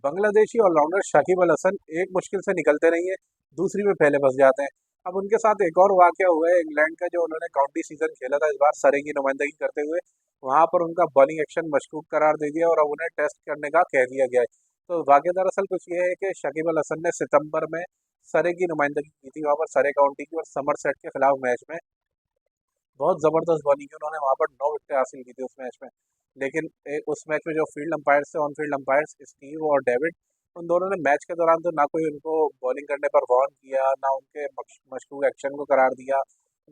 Bangladeshi allrounder Shakib Al Hasan एक मुश्किल से निकलते नहीं है, दूसरी में पहले फंस जाते हैं। अब उनके साथ एक और वाकया हुआ है इंग्लैंड का, जो उन्होंने काउंटी सीजन खेला था इस बार सरे की नुमाइंदगी करते हुए। वहां पर उनका बॉलिंग एक्शन मशकूक करार दे दिया और अब उन्हें टेस्ट करने का कह दिया गया है। तो वाकया दरअसल कुछ ये है कि शकीब अल हसन ने सितंबर में सरे की नुमाइंदगी की थी वहां पर सरे काउंटी की, और समरसेट के खिलाफ मैच में बहुत ज़बरदस्त बॉलिंग की उन्होंने वहाँ पर 9 विकेटें हासिल की थी उस मैच में। लेकिन उस मैच में जो फील्ड अंपायर्स थे, ऑन फील्ड अंपायर्स स्टीव और डेविड, उन दोनों ने मैच के दौरान तो ना कोई उनको बॉलिंग करने पर वार्न किया, ना उनके मशकूक एक्शन को करार दिया,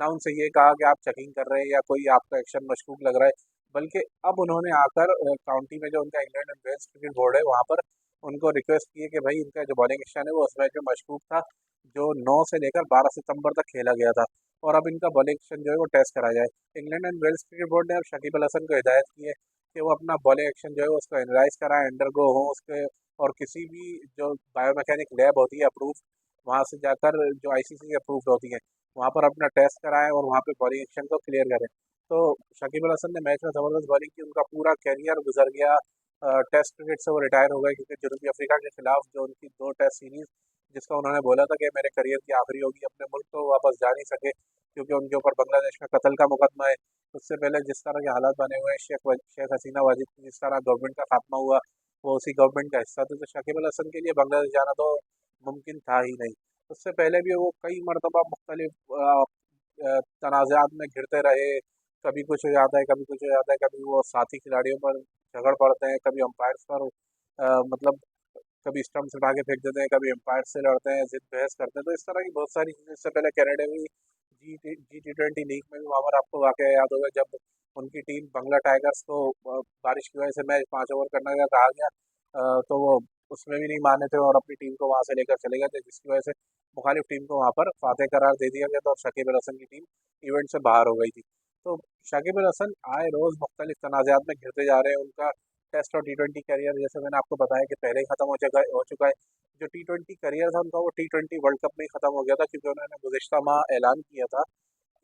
ना उनसे ये कहा कि आप चेकिंग कर रहे हैं या कोई आपका एक्शन मशकूक लग रहा है। बल्कि अब उन्होंने आकर काउंटी में जो उनका England and Wales cricket board है वहाँ पर उनको रिक्वेस्ट की है कि भाई इनका जो बॉलिंग एक्शन है वो उस मैच में मशकूक था, जो 9 से लेकर 12 सितंबर तक खेला गया था, और अब इनका बॉलिंग एक्शन जो है वो टेस्ट करा जाए। England and Wales cricket board ने अब शकीब अल हसन को हिदायत की है कि वो अपना बॉलिंग एक्शन जो है वो उसको एनालाइज कराएं, अंडरगो हो उसके, और किसी भी जो बायोमैकेनिक लैब होती है अप्रूव, वहाँ से जाकर जो आईसीसी अप्रूव्ड होती है वहाँ पर अपना टेस्ट कराएं और वहाँ पे बॉलिंग एक्शन को क्लियर करें। तो शकीब अल हसन ने मैच में ज़बरदस्त बॉलिंग की, उनका पूरा कैरियर गुजर गया। टेस्ट क्रिकेट से वो रिटायर हो गए क्योंकि जनूबी अफ्रीका के खिलाफ जो उनकी 2 टेस्ट सीरीज, जिसका उन्होंने बोला था कि मेरे करियर की आखिरी होगी, अपने मुल्क तो वापस जा नहीं सके क्योंकि उनके ऊपर बांग्लादेश में कत्ल का मुकदमा है। उससे पहले जिस तरह के हालात बने हुए हैं, शेख हसीना वाजिद की जिस तरह गवर्नमेंट का खात्मा हुआ, वो उसी गवर्नमेंट का हिस्सा थे। तो शकीब अल हसन के लिए बांग्लादेश जाना तो मुमकिन था ही नहीं। उससे पहले भी वो कई मरतबा मुख्तलिफ तनाज़ात में घिरते रहे। कभी कुछ हो जाता है, कभी कुछ हो जाता है, कभी वो साथी खिलाड़ियों पर झगड़ पड़ते हैं, कभी अंपायर्स पर मतलब कभी स्टंप्स उठा के फेंक देते हैं, कभी एम्पायर से लड़ते हैं, जिद बहस करते हैं। तो इस तरह की बहुत सारी चीज़ें, इससे पहले कनाडा में G20 लीग में भी वहाँ पर आपको वाकया याद होगा जब उनकी टीम बंगला टाइगर्स को बारिश की वजह से मैच 5 ओवर करने का कहा गया, तो वो उसमें भी नहीं माने थे और अपनी टीम को वहाँ से लेकर चले गए थे, जिसकी वजह से मुखालिफ टीम को वहाँ पर फातेह करार दे दिया गया था और शकीब अल हसन की टीम इवेंट से बाहर हो गई थी। तो शकीब अल हसन आए रोज़ मुख्तलिफ तनाज़ात में घिरते जा रहे हैं। उनका टेस्ट और T20 करियर, जैसे मैंने आपको बताया कि पहले ही खत्म हो चुका है। जो T20 करियर था उनका वो T20 वर्ल्ड कप में ही खत्म हो गया था, क्योंकि उन्होंने गुज़िश्ता माह ऐलान किया था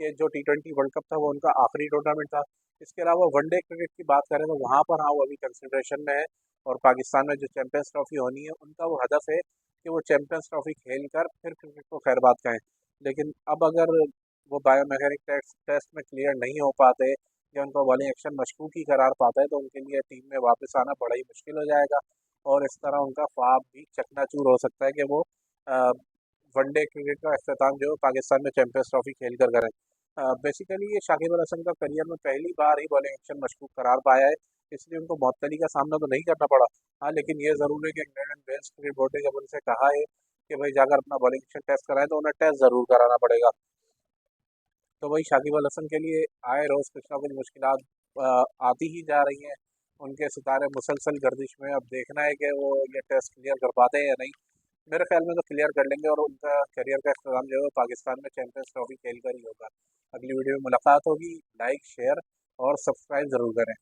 कि जो T20 वर्ल्ड कप था वो उनका आखिरी टूर्नामेंट था। इसके अलावा वनडे क्रिकेट की बात करें तो वहाँ पर हाँ वो अभी कंसिडरेशन में है, और पाकिस्तान में जो चैंपियंस ट्रॉफी होनी है उनका वो हदफ है कि वो चैंपियंस ट्रॉफी खेल कर फिर क्रिकेट को खैरबाद कहें। लेकिन अब अगर वो बायोमैकेनिक टेस्ट टेस्ट में क्लियर नहीं हो पाते या उनका बॉलिंग एक्शन मशकूक ही करार पाता है, तो उनके लिए टीम में वापस आना बड़ा ही मुश्किल हो जाएगा, और इस तरह उनका ख्वाब भी चकनाचूर हो सकता है कि वो वनडे क्रिकेट का अख्ताम जो है पाकिस्तान में चैंपियंस ट्रॉफी खेल कर करें। बेसिकली ये शाकिब अल हसन का करियर में पहली बार ही बॉलिंग एक्शन मशकूक करार पाया है, इसलिए उनको मअतली का सामना तो नहीं करना पड़ा। हाँ, लेकिन ये ज़रूर है कि England and Wales cricket board ने जब उनसे कहा है कि भाई जाकर अपना बॉलिंग एक्शन टेस्ट कराएं, तो उन्हें टेस्ट ज़रूर कराना पड़ेगा। तो वही शाकिब अल हसन के लिए आए रोज़ कुछ ना कुछ मुश्किलात आती ही जा रही हैं। उनके सितारे मुसलसल गर्दिश में, अब देखना है कि वो ये टेस्ट क्लियर कर पाते हैं या नहीं। मेरे ख्याल में तो क्लियर कर लेंगे और उनका करियर का इख्तिताम जो है वो पाकिस्तान में चैंपियंस ट्रॉफी खेल कर ही होगा। अगली वीडियो में मुलाकात होगी। लाइक, शेयर और सब्सक्राइब ज़रूर करें।